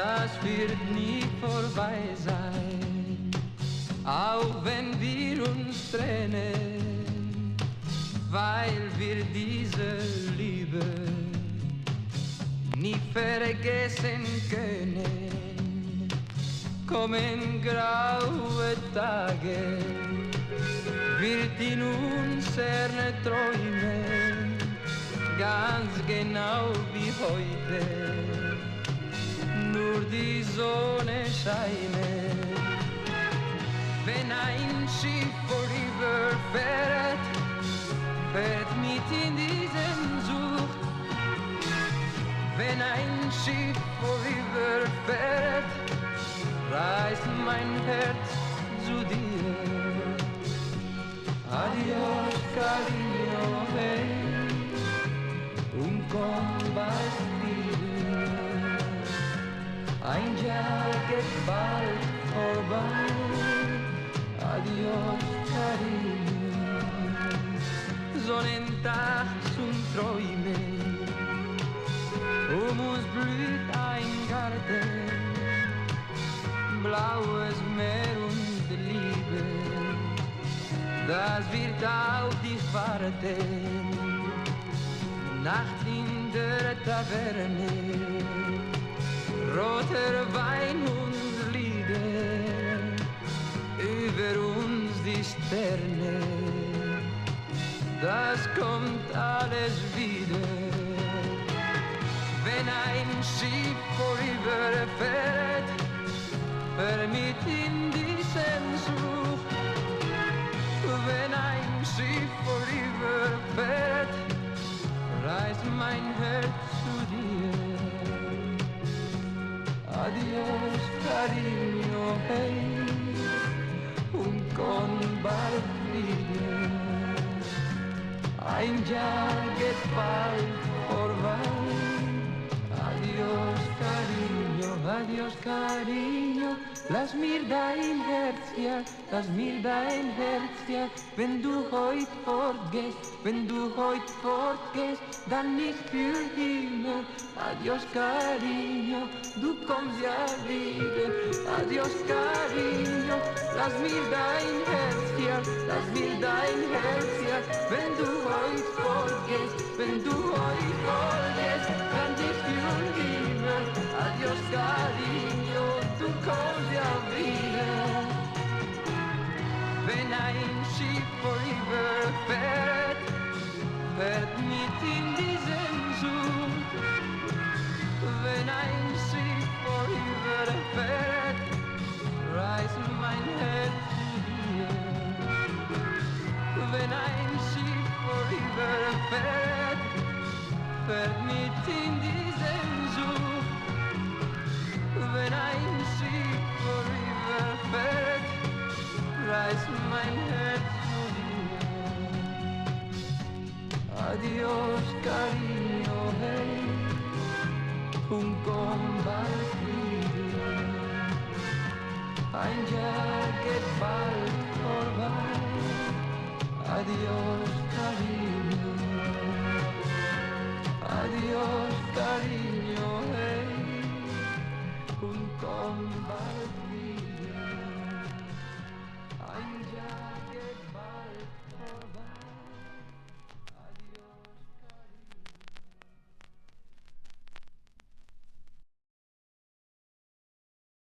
das wird nie vorbei sein, auch wenn wir uns trennen, weil wir diese Liebe nie vergessen können. Kommen graue Tage, wird in unseren Träumen ganz genau wie heute nur die Sonne scheint. Wenn ein Schiff vorüberfährt, fährt mit in diesen Zug. Wenn ein Schiff vorüberfährt, reißt mein Herz zu dir. Adios, cariño, hey, und komm bald wieder. Ein Jahr geht bald vorbei. Adios, cariño. Sonnentag zum Träumen, uns blüht ein Garten, blaues Meer und Liebe, das wird auf dich warten. Nacht in der Taverne, roter Wein und Lieder, über uns die Sterne, das kommt alles wieder. Wenn ein Schiff vorüberfährt, mit in diesen Zug. Wenn ein Schiff vorüberfährt, reißt mein Herz zu dir. Adios, cariño, hey, und komm bald wieder. Ein Jahr geht bald vorbei. Adios, cariño, adios, cariño. Lass mir dein Herz, ja, lass mir dein Herz, ja. Wenn du heut fortgehst, wenn du heut fortgehst, dann nicht für immer. Adios, cariño, du kommst ja wieder. Adios, cariño, lass mir dein Herz, ja, lass mir dein Herz, ja. Wenn du heut fortgehst, wenn du heut fortgehst, dann nicht für immer. Adios, cariño, du kommst ja wieder. Wenn ein Schiff vorüberfährt, fährt mit in diesen Zug. Wenn ein Schiff vorüberfährt, reißt mein Herz zu dir. Wenn ein Schiff vorüberfährt, fährt mit in diesen Zug. Wenn ein Schiff vorüberfährt, reißt mein Herz zu dir. Adios, cariño, hey, und komm bald wieder. Ein Jahr geht bald vorbei. Adios, cariño. Adios, cariño, hey, und komm bald.